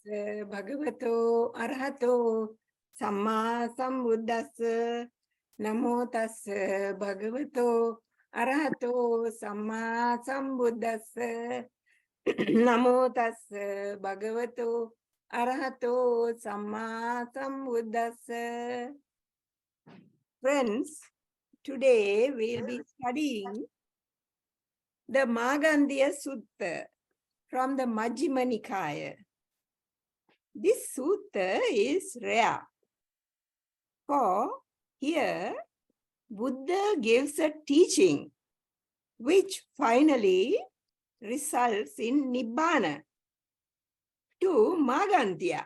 tassa bhagavato arahato samma sambuddhassa. Namo tassa bhagavato arahato samma sambuddhassa. Namo tassa bhagavato arahato samma sambuddhassa. Friends, today we'll be studying the Magandiya Sutta from the Majjhima Nikaya. This sutta is rare, for here Buddha gives a teaching which finally results in Nibbana to Magandiya,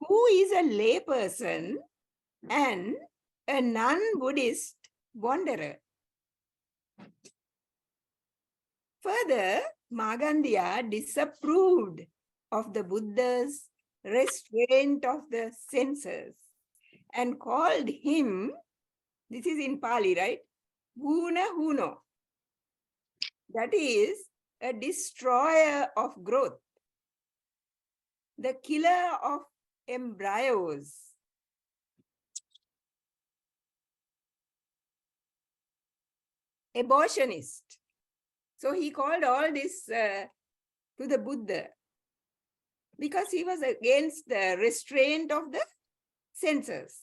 who is a layperson and a non-Buddhist wanderer. Further, Magandiya disapproved of the Buddha's restraint of the senses and called him, this is in Pali, right? Guna Huno. That is a destroyer of growth, the killer of embryos, abortionist. So he called all this to the Buddha because he was against the restraint of the senses.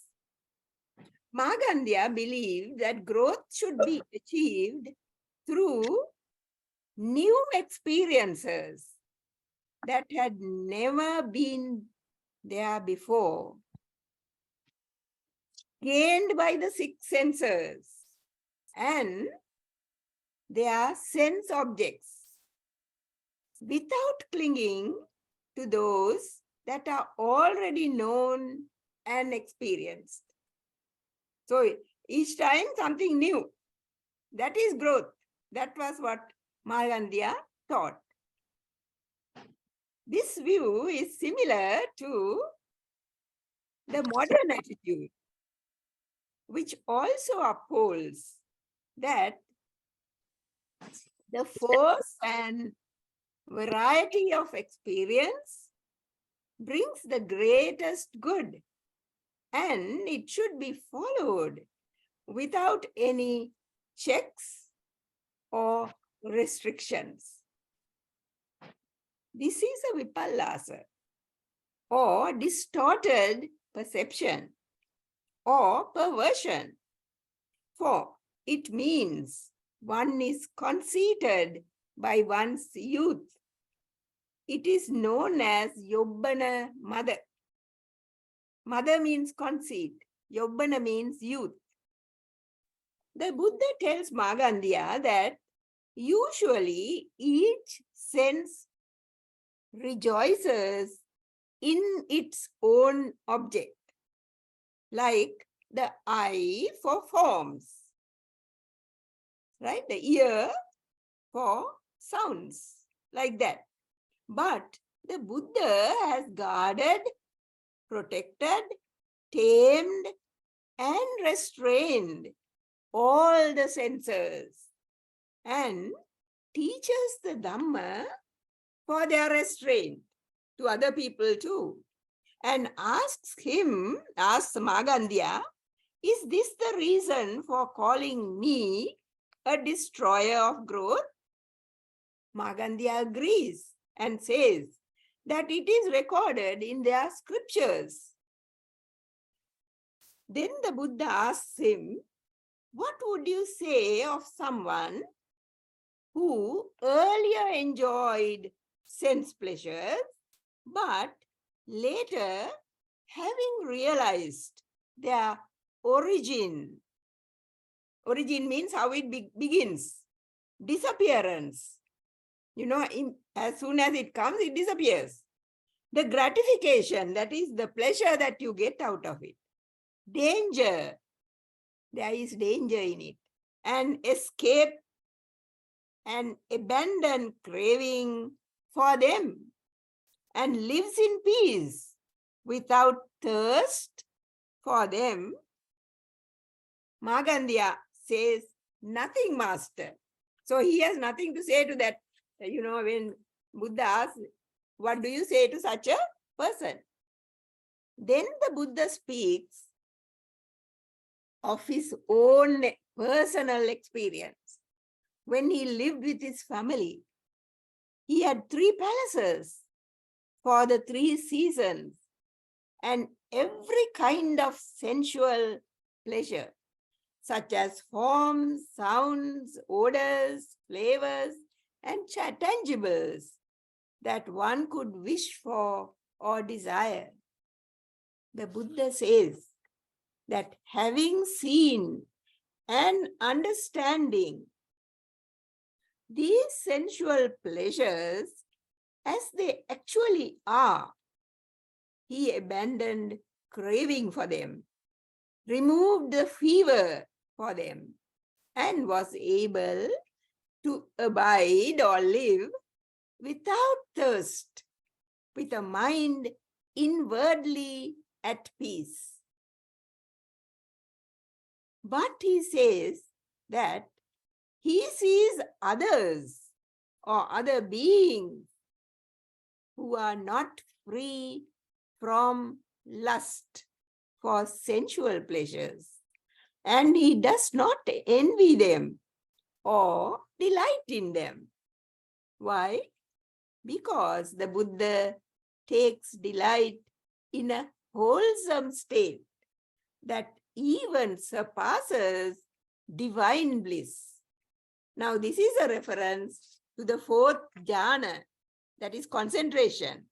Magandiya believed that growth should be achieved through new experiences that had never been there before, gained by the six senses and their sense objects, without clinging to those that are already known and experienced. So each time something new. That is growth. That was what Magandiya taught. This view is similar to the modern attitude, which also upholds that the force and variety of experience brings the greatest good, and it should be followed without any checks or restrictions. This is a vipallasa, or distorted perception, or perversion, for it means one is conceited by one's youth. It is known as Yobbana mother. Mother means conceit. Yobbana means youth. The Buddha tells Magandiya that usually each sense rejoices in its own object, like the eye for forms, right? The ear for sounds, like that. But the Buddha has guarded, protected, tamed, and restrained all the senses and teaches the Dhamma for their restraint to other people too, and asks Magandiya, is this the reason for calling me a destroyer of growth? Magandiya agrees and says that it is recorded in their scriptures. Then the Buddha asks him, what would you say of someone who earlier enjoyed sense pleasures, but later, having realized their origin means how it begins, disappearance. You know, as soon as it comes, it disappears. The gratification, that is the pleasure that you get out of it. Danger, there is danger in it. And escape and abandon craving for them, and lives in peace without thirst for them. Magandiya says, nothing, master. So he has nothing to say to that. You know, when Buddha asks, What do you say to such a person? Then the Buddha speaks of his own personal experience. When he lived with his family, he had 3 palaces for the 3 seasons and every kind of sensual pleasure, such as forms, sounds, odors, flavors, and tangibles that one could wish for or desire. The Buddha says that having seen and understanding these sensual pleasures as they actually are, he abandoned craving for them, removed the fever for them, and was able to abide or live without thirst, with a mind inwardly at peace. But he says that he sees others or other beings who are not free from lust for sensual pleasures, and he does not envy them or delight in them. Why? Because the Buddha takes delight in a wholesome state that even surpasses divine bliss. Now, this is a reference to the 4th jhana, that is concentration,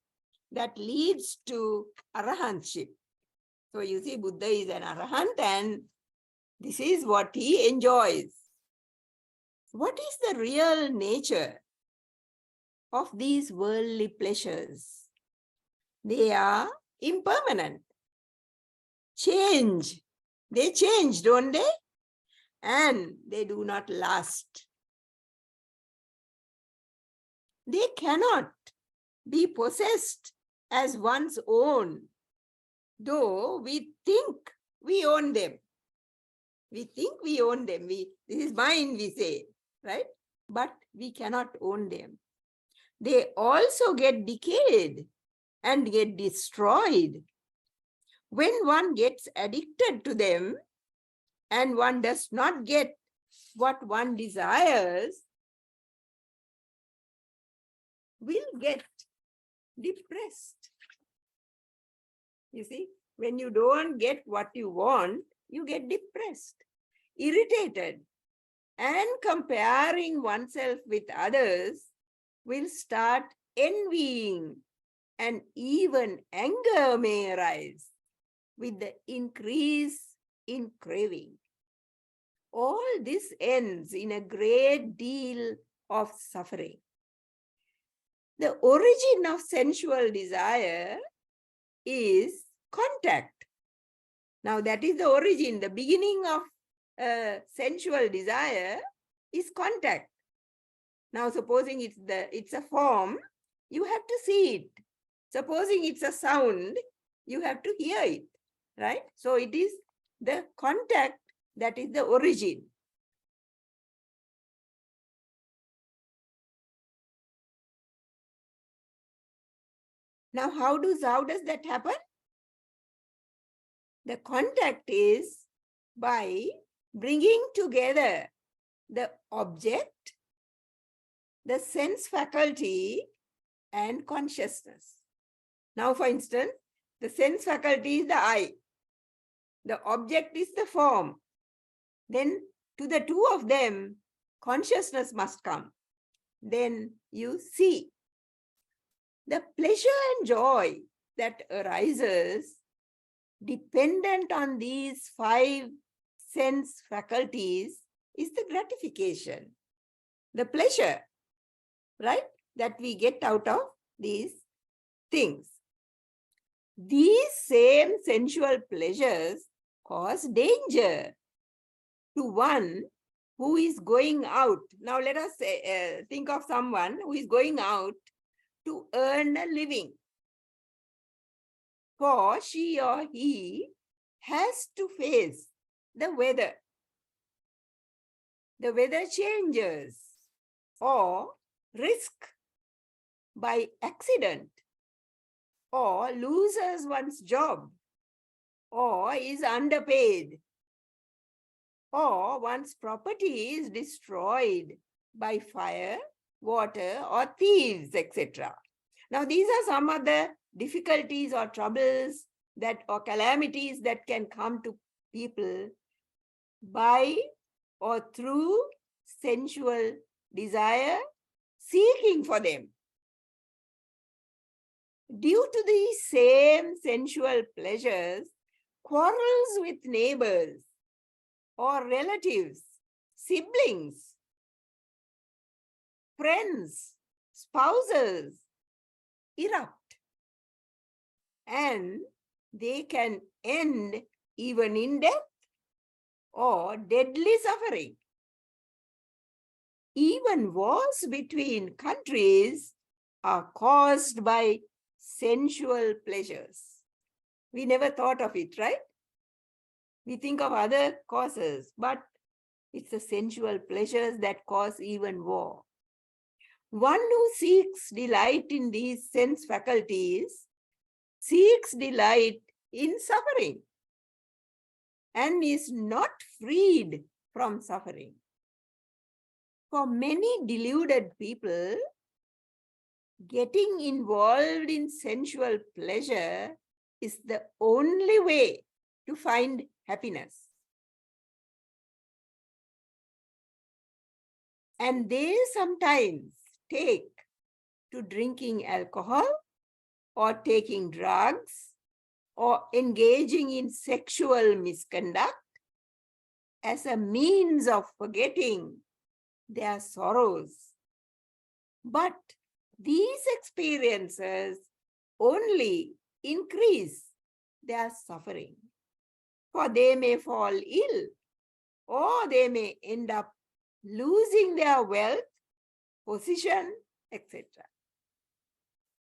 that leads to arahantship. So you see, Buddha is an arahant and this is what he enjoys. What is the real nature of these worldly pleasures? They are impermanent. Change. They change, don't they? And they do not last. They cannot be possessed as one's own, though we think we own them. We think we own them. This is mine, we say, right? But we cannot own them. They also get decayed and get destroyed. When one gets addicted to them and one does not get what one desires, will get depressed. You see, when you don't get what you want, you get depressed, irritated, and comparing oneself with others will start envying, and even anger may arise with the increase in craving. All this ends in a great deal of suffering. The origin of sensual desire is contact. Now that is the origin, the beginning of sensual desire is contact. Now supposing it's a form, you have to see it. Supposing it's a sound, you have to hear it, right? So it is the contact that is the origin. Now how does that happen? The contact is by bringing together the object, the sense faculty, and consciousness. Now, for instance, the sense faculty is the eye. The object is the form. Then to the two of them, consciousness must come. Then you see. The pleasure and joy that arises dependent on these 5 sense faculties is the gratification, the pleasure, right, that we get out of these things. These same sensual pleasures cause danger to one who is going out. Now let us think of someone who is going out to earn a living. For she or he has to face the weather. The weather changes or risk by accident or loses one's job, or is underpaid, or one's property is destroyed by fire, water, or thieves, etc. Now, these are some of the difficulties or troubles that or calamities that can come to people by or through sensual desire, seeking for them. Due to these same sensual pleasures, quarrels with neighbors or relatives, siblings, friends, spouses erupt, and they can end even in death or deadly suffering. Even wars between countries are caused by sensual pleasures. We never thought of it, right? We think of other causes, but it's the sensual pleasures that cause even war. One who seeks delight in these sense faculties seeks delight in suffering and is not freed from suffering. For many deluded people, getting involved in sensual pleasure is the only way to find happiness. And they sometimes take to drinking alcohol or taking drugs or engaging in sexual misconduct as a means of forgetting their sorrows. But these experiences only increase their suffering, for they may fall ill or they may end up losing their wealth, position, etc.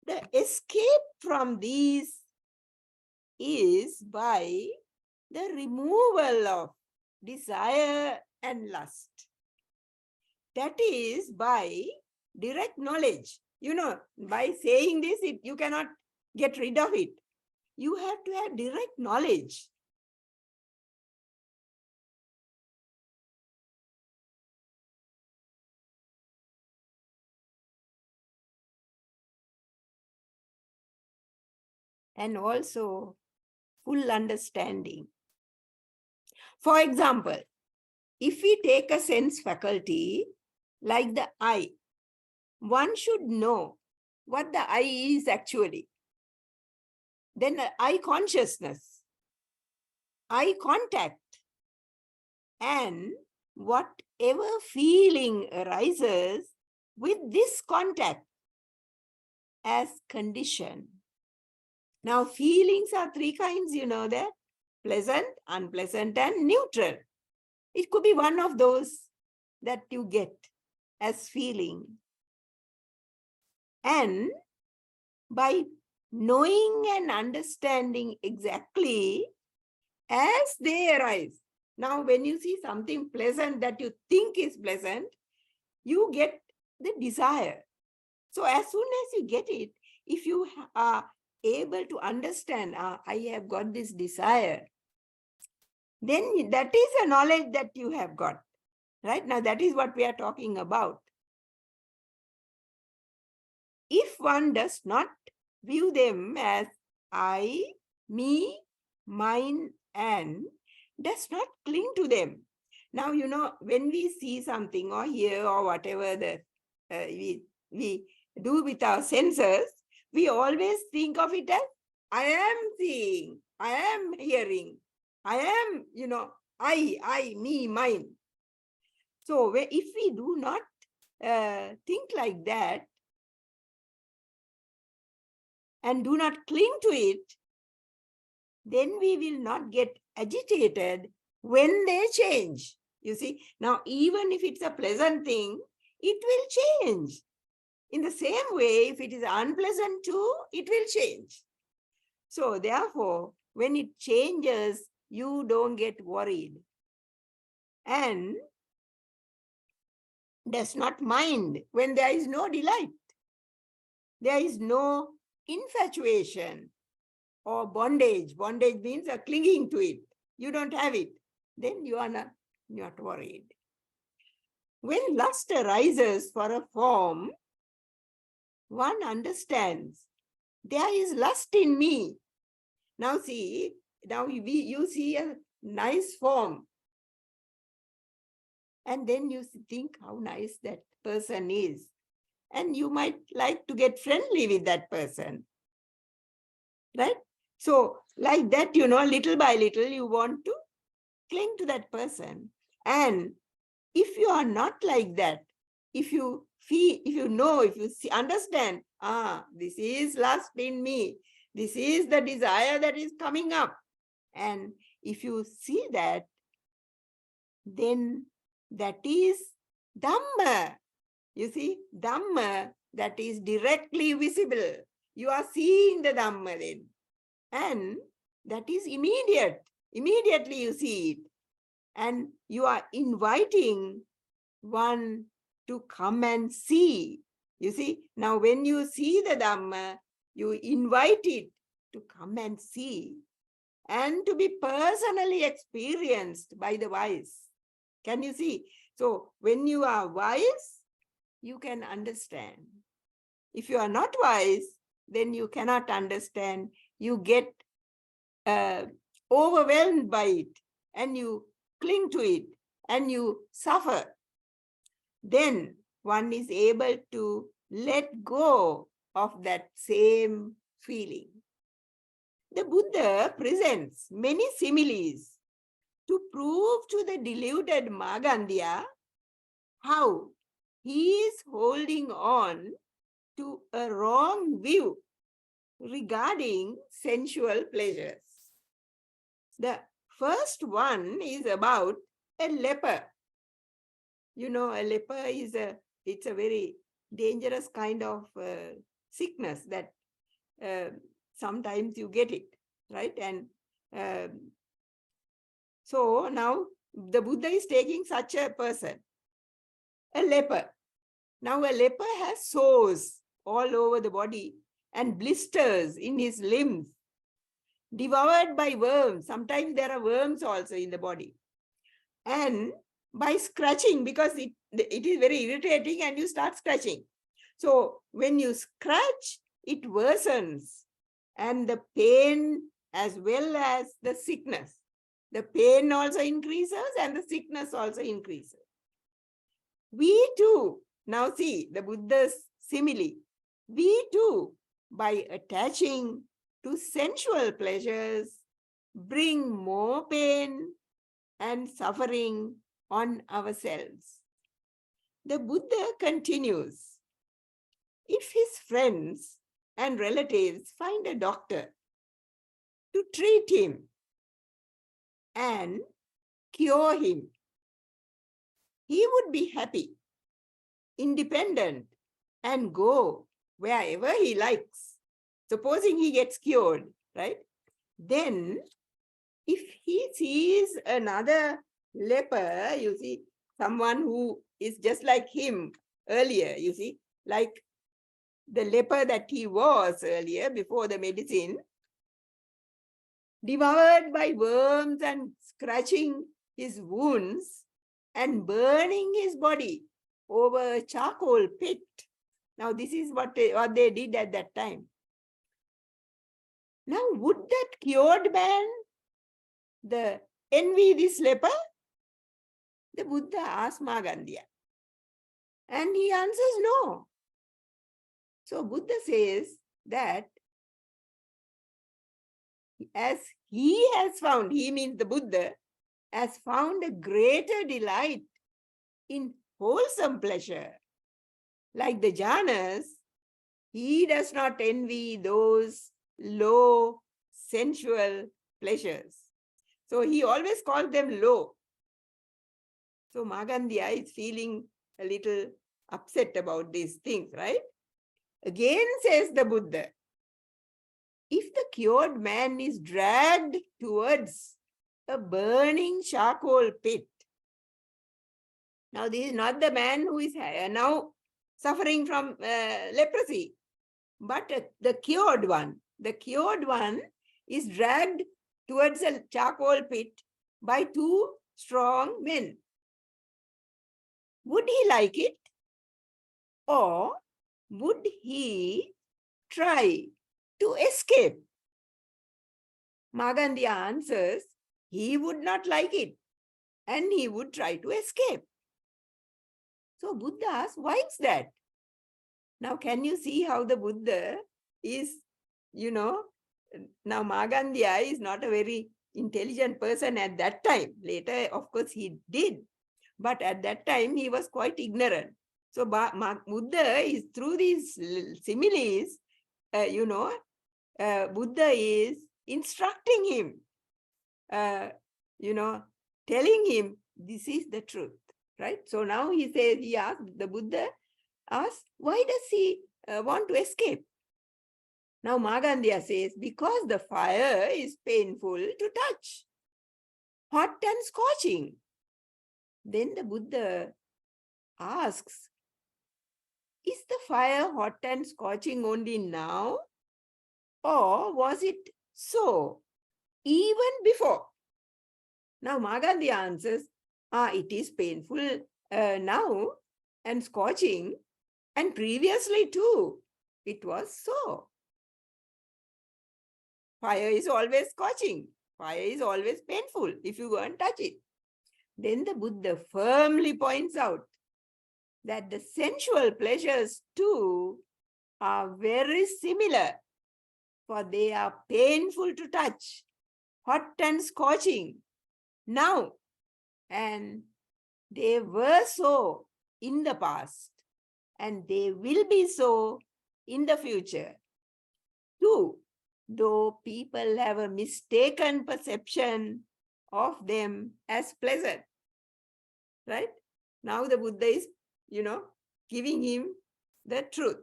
The escape from these is by the removal of desire and lust. That is by direct knowledge. By saying this, you cannot get rid of it. You have to have direct knowledge. And also full understanding. For example, if we take a sense faculty like the eye, one should know what the eye is actually. Then eye consciousness, eye contact, and whatever feeling arises with this contact as condition. Now, feelings are three kinds, you know that: pleasant, unpleasant, and neutral. It could be one of those that you get as feeling. And by knowing and understanding exactly as they arise. Now, when you see something pleasant that you think is pleasant, you get the desire. So as soon as you get it, if you are able to understand, I have got this desire, then that is a knowledge that you have got. Right? Now, that is what we are talking about. If one does not view them as I, me, mine, and does not cling to them. Now, when we see something or hear or whatever we do with our senses, we always think of it as I am seeing, I am hearing, I am, I, me, mine. So if we do not think like that and do not cling to it, then we will not get agitated when they change. You see, now even if it's a pleasant thing, it will change. In the same way, if it is unpleasant too, it will change. So therefore, when it changes, you don't get worried and does not mind when there is no delight. There is no infatuation or bondage. Bondage means clinging to it. You don't have it. Then you are not worried. When lust arises for a form, one understands there is lust in me. Now see, you see a nice form. And then you think how nice that person is. And you might like to get friendly with that person. Right? So like that, little by little, you want to cling to that person. And if you are not like that, if you understand, this is lust in me, this is the desire that is coming up. And if you see that, then that is Dhamma. You see, Dhamma that is directly visible. You are seeing the Dhamma then. And that is immediate. Immediately you see it. And you are inviting one to come and see. You see, now when you see the Dhamma, you invite it to come and see and to be personally experienced by the wise. Can you see? So when you are wise, you can understand. If you are not wise, then you cannot understand. You get overwhelmed by it and you cling to it and you suffer. Then one is able to let go of that same feeling. The Buddha presents many similes to prove to the deluded Magandiya how he is holding on to a wrong view regarding sensual pleasures. The first one is about a leper. A leper is it's a very dangerous kind of sickness that sometimes you get it, right? And so now the Buddha is taking such a person, a leper. Now a leper has sores all over the body and blisters in his limbs, devoured by worms. Sometimes there are worms also in the body. And by scratching, because it is very irritating and you start scratching. So when you scratch, it worsens and the pain as well as the sickness. The pain also increases and the sickness also increases. We too, now see the Buddha's simile, we too, by attaching to sensual pleasures, bring more pain and suffering on ourselves. The Buddha continues, if his friends and relatives find a doctor to treat him and cure him, he would be happy, independent, and go wherever he likes. Supposing he gets cured, right? Then, if he sees another leper, you see, someone who is just like him earlier, you see, like the leper that he was earlier before the medicine, devoured by worms and scratching his wounds and burning his body over a charcoal pit. Now, this is what they did at that time. Now, would that cured man envy this leper? The Buddha asked Magandiya. And he answers no. So Buddha says that as he has found, he means the Buddha, has found a greater delight in wholesome pleasure. Like the jhanas, he does not envy those low sensual pleasures. So he always calls them low. So Magandiya is feeling a little upset about these things, right? Again says the Buddha, if the cured man is dragged towards a burning charcoal pit, now this is not the man who is now suffering from leprosy. but the cured one is dragged towards a charcoal pit by two strong men. Would he like it? Or would he try to escape? Magandiya answers, he would not like it and he would try to escape. So Buddha asks, why is that? Now, can you see how the Buddha is, now Magandiya is not a very intelligent person at that time. Later, of course, he did. But at that time, he was quite ignorant. So Buddha is, through these similes, Buddha is instructing him, telling him this is the truth, right? So now the Buddha asks, why does he want to escape? Now Magandiya says, because the fire is painful to touch, hot and scorching. Then the Buddha asks, is the fire hot and scorching only now? Or was it so even before? Now Magandiya answers, it is painful now and scorching, and previously too, it was so. Fire is always scorching. Fire is always painful if you go and touch it. Then the Buddha firmly points out that the sensual pleasures too are very similar, for they are painful to touch, hot and scorching now, and they were so in the past, and they will be so in the future too, though people have a mistaken perception of them as pleasant. Right? Now the Buddha is, giving him the truth.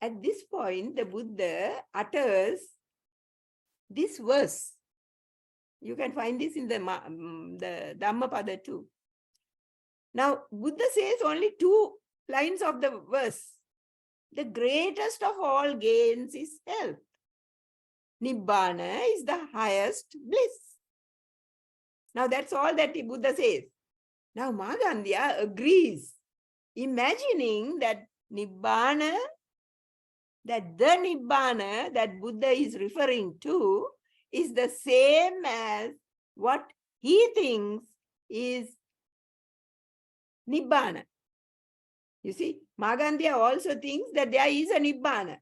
At this point, the Buddha utters this verse. You can find this in the Dhammapada too. Now, Buddha says only 2 lines of the verse. The greatest of all gains is health. Nibbana is the highest bliss. Now, that's all that the Buddha says. Now, Magandiya agrees, imagining that Nibbana, that the Nibbana that Buddha is referring to is the same as what he thinks is Nibbana. You see, Magandiya also thinks that there is a Nibbana.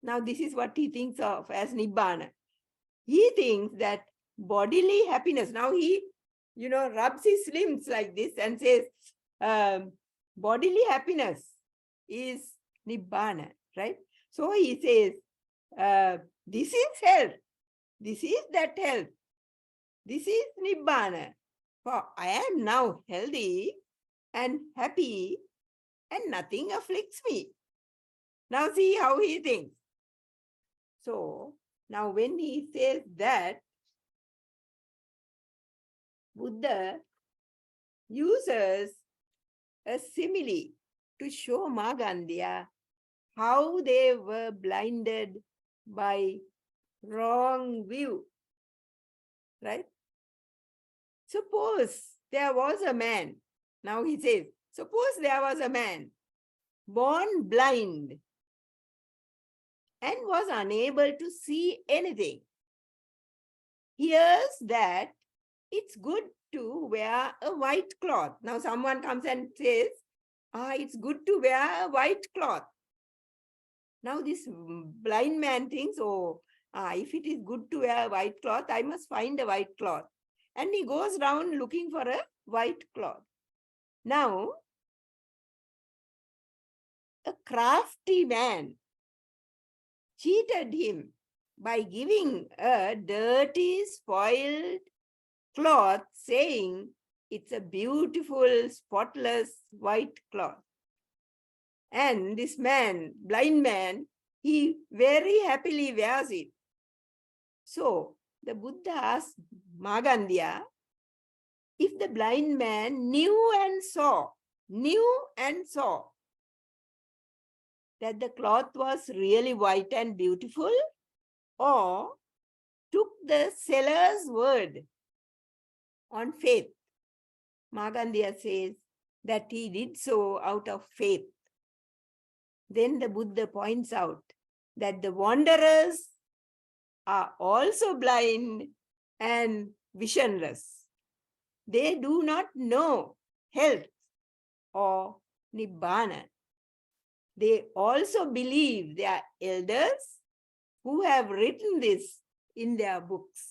Now, this is what he thinks of as Nibbana. He thinks that bodily happiness, now he, rubs his limbs like this and says, bodily happiness is Nibbana, right? So he says, this is health. This is that health. This is Nibbana. For I am now healthy and happy and nothing afflicts me. Now see how he thinks. So now when he says that, Buddha uses a simile to show Magandiya how they were blinded by wrong view, right? Suppose there was a man, now he says, suppose there was a man born blind and was unable to see anything. Hears that it's good to wear a white cloth. Now someone comes and says, it's good to wear a white cloth. Now this blind man thinks, if it is good to wear a white cloth, I must find a white cloth. And he goes around looking for a white cloth. Now, a crafty man cheated him by giving a dirty, spoiled cloth, saying it's a beautiful, spotless white cloth. And this man, blind man, he very happily wears it. So the Buddha asked Magandiya, if the blind man knew and saw, that the cloth was really white and beautiful, or took the seller's word on faith? Magandiya says that he did so out of faith. Then the Buddha points out that the wanderers are also blind and visionless. They do not know health or nibbana. They also believe their elders who have written this in their books.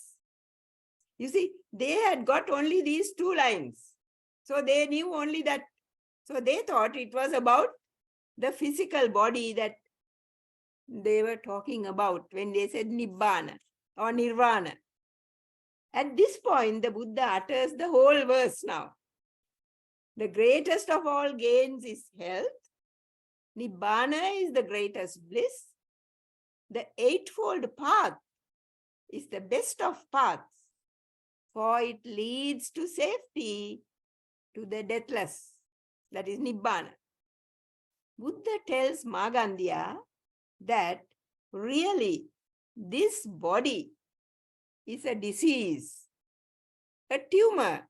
You see, they had got only these 2 lines. So they knew only that. So they thought it was about the physical body that they were talking about when they said nibbana or nirvana. At this point, the Buddha utters the whole verse now. The greatest of all gains is health. Nibbana is the greatest bliss. The eightfold path is the best of paths, for it leads to safety, to the deathless. That is Nibbana. Buddha tells Magandiya that really this body is a disease, a tumor,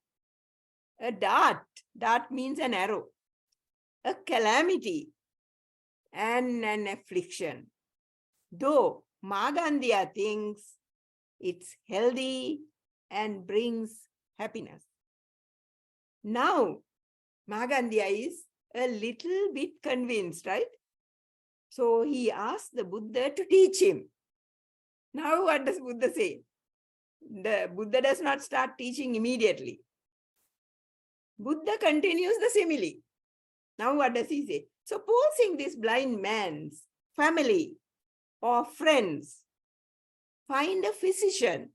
a dart. Dart means an arrow, a calamity, and an affliction. Though Magandiya thinks it's healthy and brings happiness. Now, Magandiya is a little bit convinced, right? So he asked the Buddha to teach him. Now what does Buddha say? The Buddha does not start teaching immediately. Buddha continues the simile. Now what does he say? Supposing this blind man's family or friends find a physician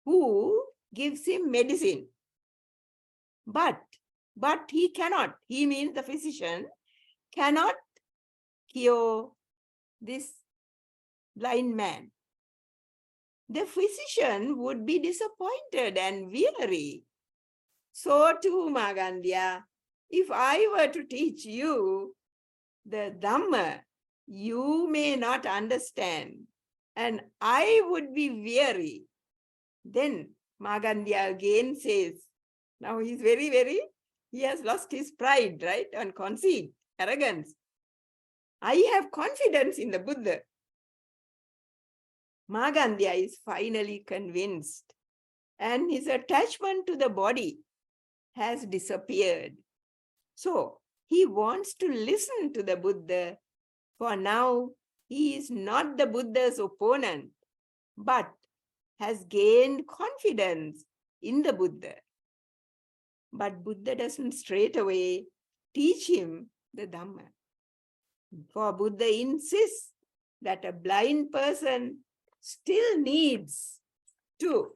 who gives him medicine, but he cannot, he means the physician, cannot cure this blind man. The physician would be disappointed and weary. So too, Magandiya, if I were to teach you the Dhamma, you may not understand, and I would be weary. Then Magandiya again says, now he's he has lost his pride, right? And conceit, arrogance. I have confidence in the Buddha. Magandiya is finally convinced, and his attachment to the body has disappeared. So he wants to listen to the Buddha, for now he is not the Buddha's opponent, but has gained confidence in the Buddha. But Buddha doesn't straight away teach him the Dhamma. For Buddha insists that a blind person still needs to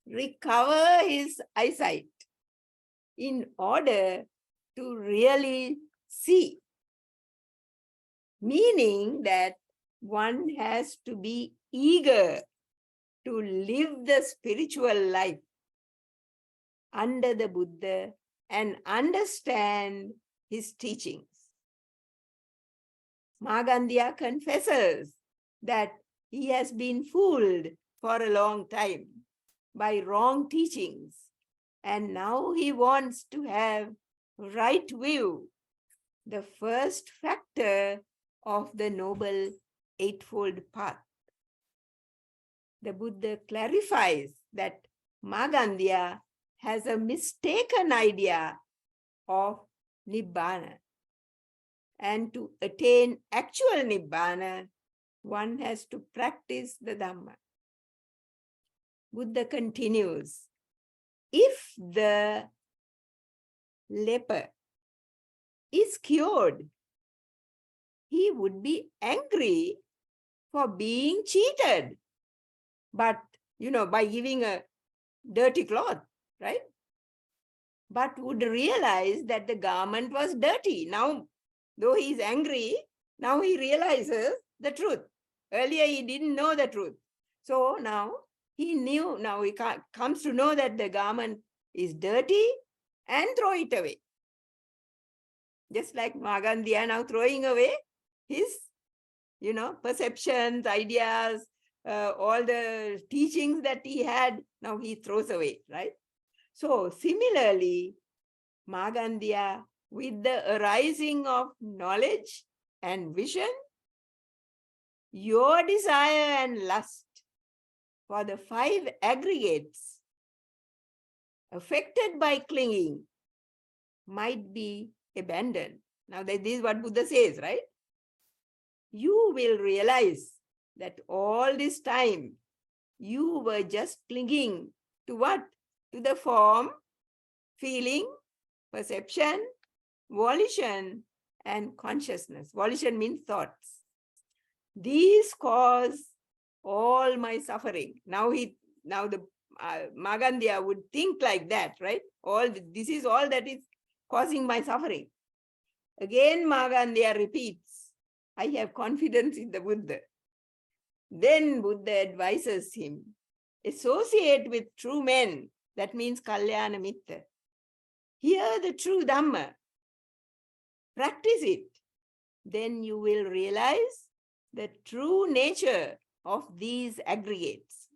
recover his eyesight in order to really see. Meaning that one has to be eager to live the spiritual life under the Buddha and understand his teachings. Magandiya confesses that he has been fooled for a long time by wrong teachings, and now he wants to have right view, the first factor of the Noble Eightfold Path. The Buddha clarifies that Magandiya has a mistaken idea of Nibbana. And to attain actual Nibbana, one has to practice the Dhamma. Buddha continues, if the leper is cured, he would be angry for being cheated. But, by giving a dirty cloth, right? But would realize that the garment was dirty. Now, though he is angry, now he realizes the truth. Earlier, he didn't know the truth. So now he knew, now he comes to know that the garment is dirty and throw it away. Just like Magandiya now throwing away his, perceptions, ideas, all the teachings that he had, now he throws away, right? So similarly, Magandiya, with the arising of knowledge and vision, your desire and lust for the five aggregates affected by clinging might be abandoned. Now, this is what Buddha says, right? You will realize that all this time you were just clinging to what? To the form, feeling, perception, volition, and consciousness. Volition means thoughts. These cause all my suffering. Now the Magandiya would think like that, right? This is all that is causing my suffering. Again, Magandiya repeats, I have confidence in the Buddha. Then Buddha advises him, associate with true men. That means Kalyana Mitta. Hear the true Dhamma. Practice it. Then you will realize the true nature of these aggregates.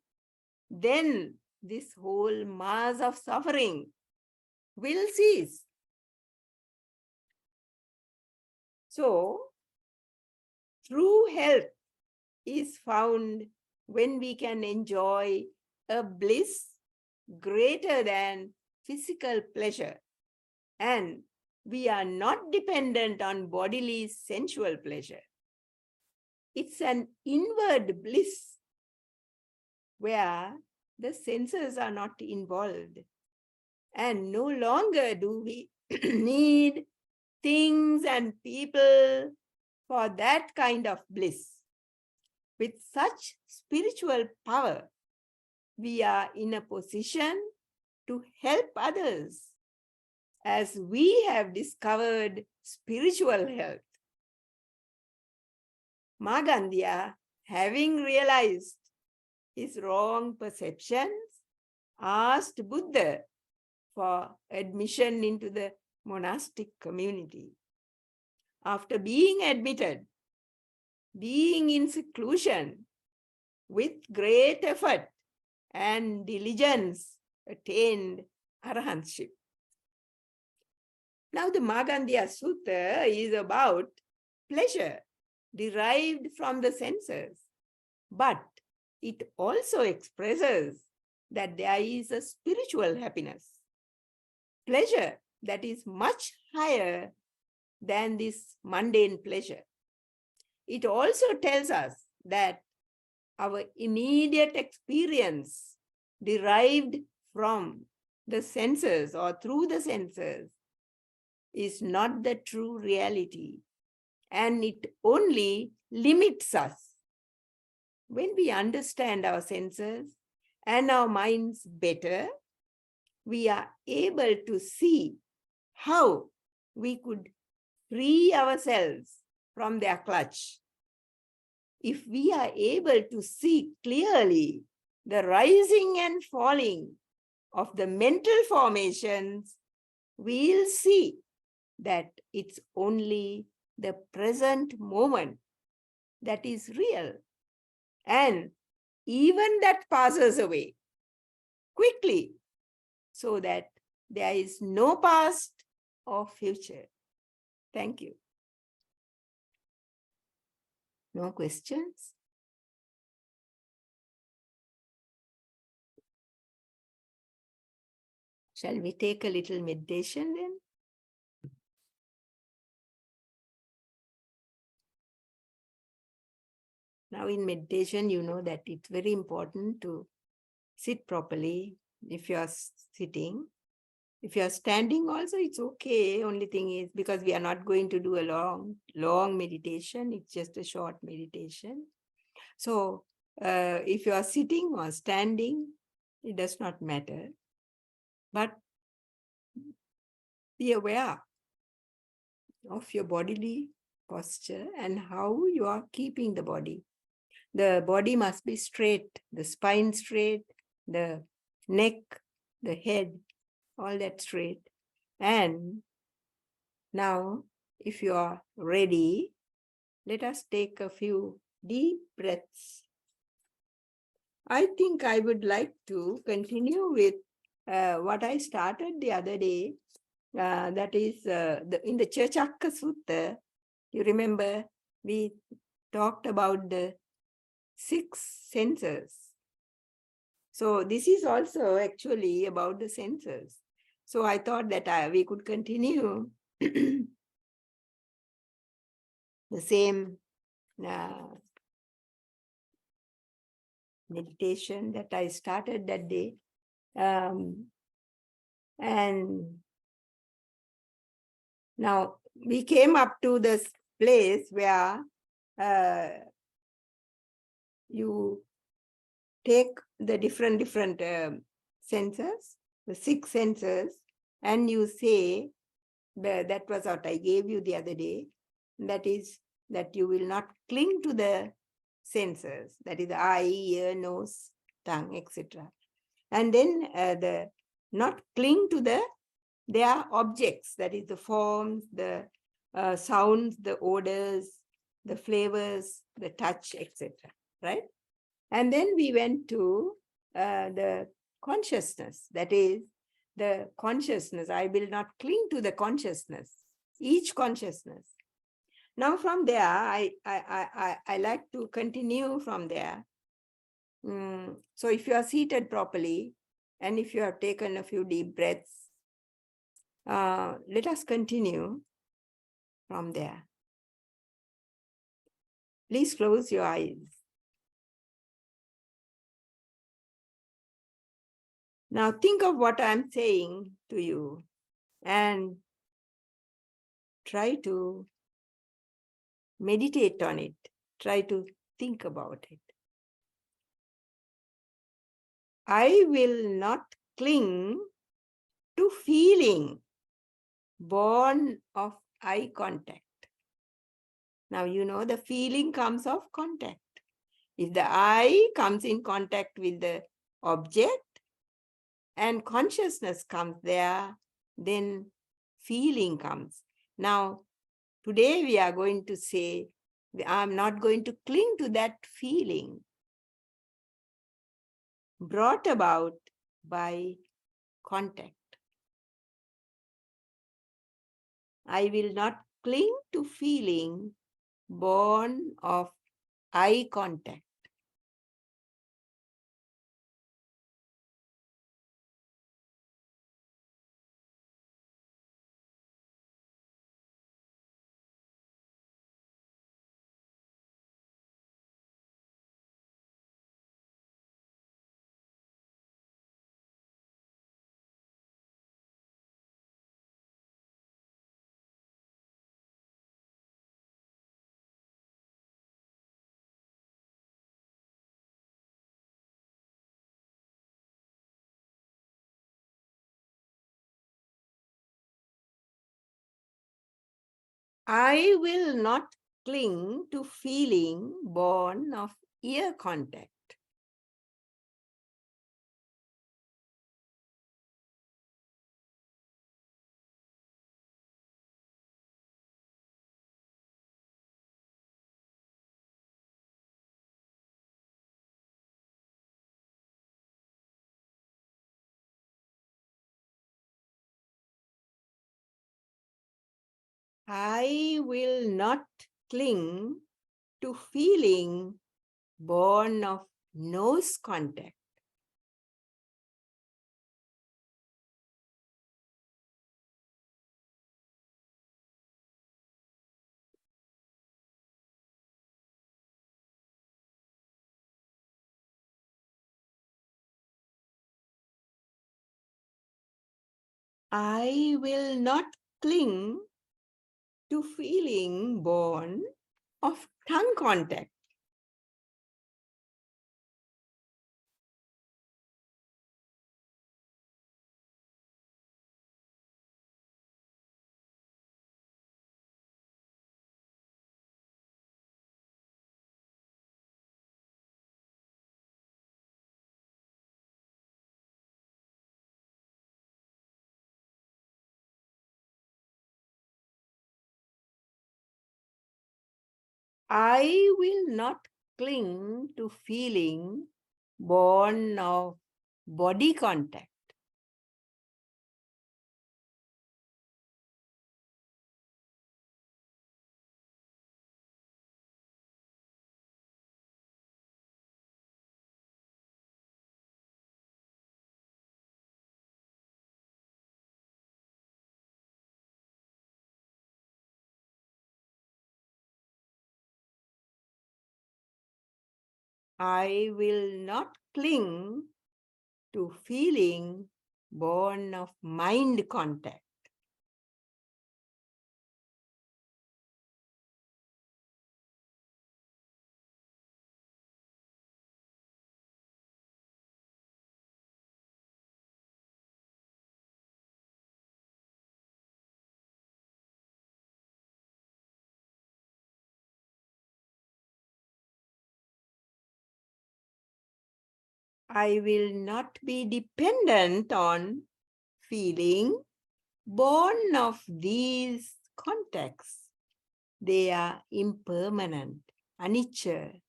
Then this whole mass of suffering will cease. So, true health is found when we can enjoy a bliss greater than physical pleasure, and we are not dependent on bodily sensual pleasure. It's an inward bliss where the senses are not involved, and no longer do we need things and people for that kind of bliss. With such spiritual power, we are in a position to help others as we have discovered spiritual health. Magandiya, having realized his wrong perceptions, asked Buddha for admission into the monastic community. After being admitted, being in seclusion, with great effort and diligence, attained arahantship. Now, the Magandiya Sutta is about pleasure derived from the senses, but it also expresses that there is a spiritual happiness, pleasure that is much higher than this mundane pleasure. It also tells us that our immediate experience derived from the senses or through the senses is not the true reality, and it only limits us. When we understand our senses and our minds better, we are able to see how we could free ourselves from their clutch. If we are able to see clearly the rising and falling of the mental formations, we'll see that it's only the present moment that is real. And even that passes away quickly, so that there is no past or future. Thank you. No questions? Shall we take a little meditation then? Now in meditation, you know that it's very important to sit properly if you are sitting. If you are standing also, it's okay. Only thing is, because we are not going to do a long meditation, it's just a short meditation. So if you are sitting or standing, it does not matter. But be aware of your bodily posture and how you are keeping the body. The body must be straight, the spine straight, the neck, the head, all that straight. And now if you are ready, let us take a few deep breaths. I think I would like to continue with what I started the other day. That is in the Chachakka Sutta. You remember we talked about the 6 senses. So this is also actually about the senses. So I thought that we could continue the same meditation that I started that day. And now we came up to this place where you take the different senses, the 6 senses, and you say, that was what I gave you the other day, that is that you will not cling to the senses, that is the eye, ear, nose, tongue, etc. And then not cling to their objects, that is the forms, the sounds, the odors, the flavors, the touch, etc. Right? And then we went to the consciousness, that is the consciousness. I will not cling to the consciousness, each consciousness. Now from there, I like to continue from there. So if you are seated properly, and if you have taken a few deep breaths, let us continue from there. Please close your eyes. Now think of what I'm saying to you and try to meditate on it. Try to think about it. I will not cling to feeling born of eye contact. Now, you know, the feeling comes of contact. If the eye comes in contact with the object and consciousness comes there, then feeling comes. Now, today we are going to say, I'm not going to cling to that feeling brought about by contact. I will not cling to feeling born of eye contact. I will not cling to feeling born of ear contact. I will not cling to feeling born of nose contact. I will not cling to feeling born of tongue contact. I will not cling to feeling born of body contact. I will not cling to feeling born of mind contact. I will not be dependent on feeling born of these contacts. They are impermanent, anicca,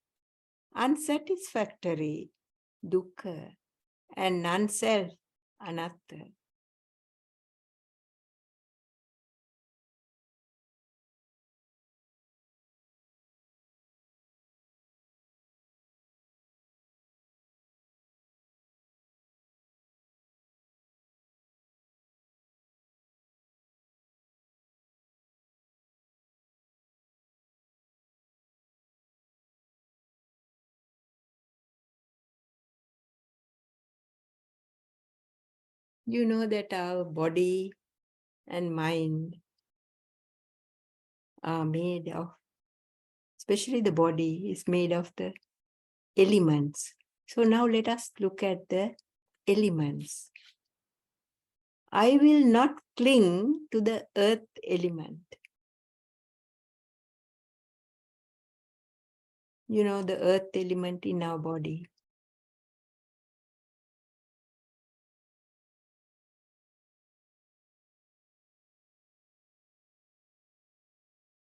unsatisfactory, dukkha, and non-self, anatta. You know that our body and mind are made of, especially the body is made of the elements. So now let us look at the elements. I will not cling to the earth element. You know, the earth element in our body.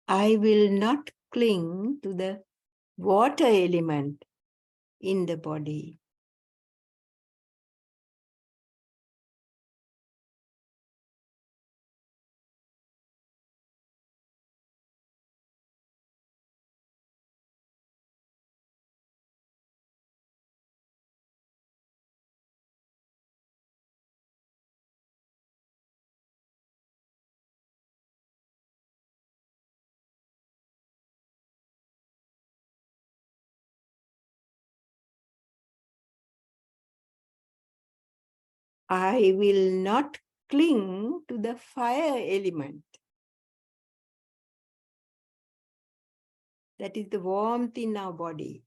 I will not cling to the water element in the body. I will not cling to the fire element. That is the warmth in our body.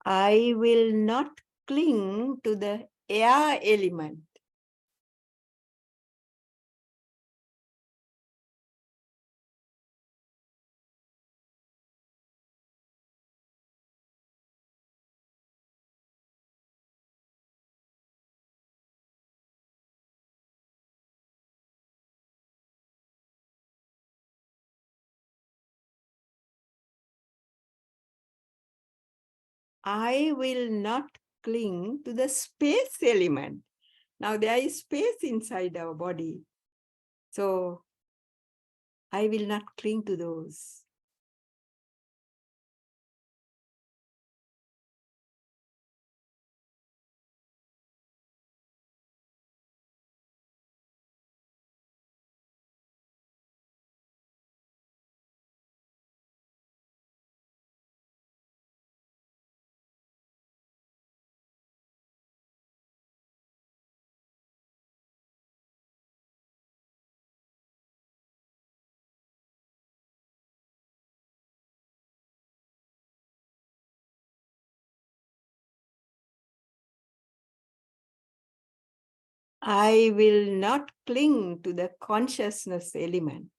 I will not cling to the air element. I will not cling to the space element. Now there is space inside our body. So I will not cling to those. I will not cling to the consciousness element.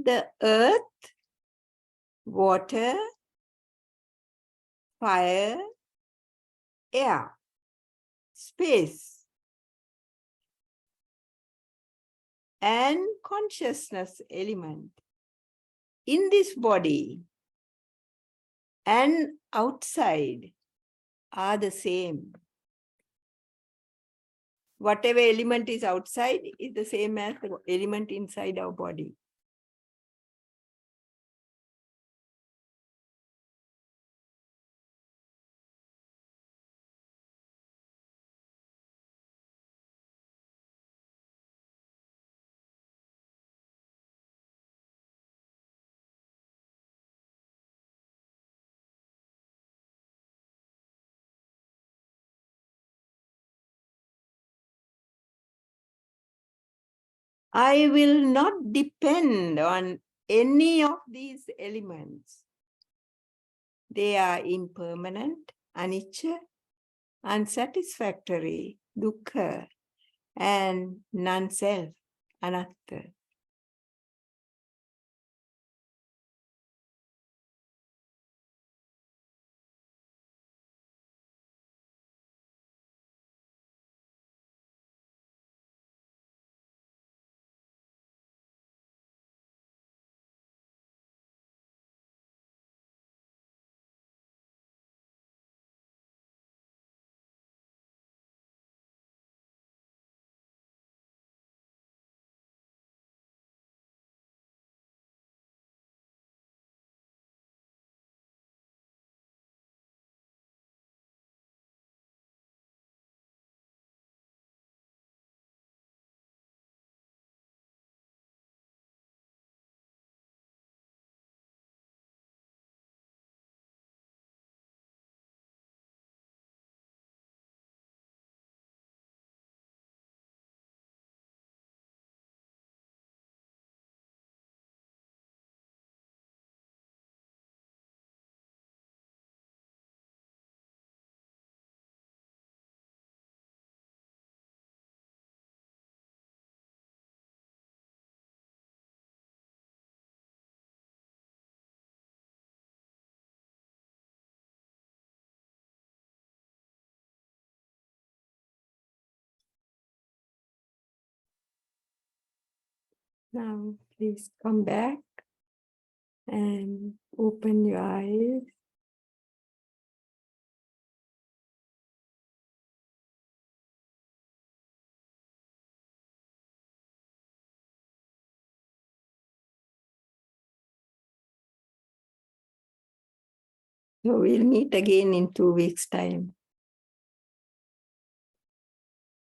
the earth, water, fire, air, space, and consciousness element in this body and outside are the same. Whatever element is outside is the same as the element inside our body. I will not depend on any of these elements. They are impermanent, anicca, unsatisfactory, dukkha, and non-self, anatta. Now, please come back and open your eyes. So we'll meet again in 2 weeks' time.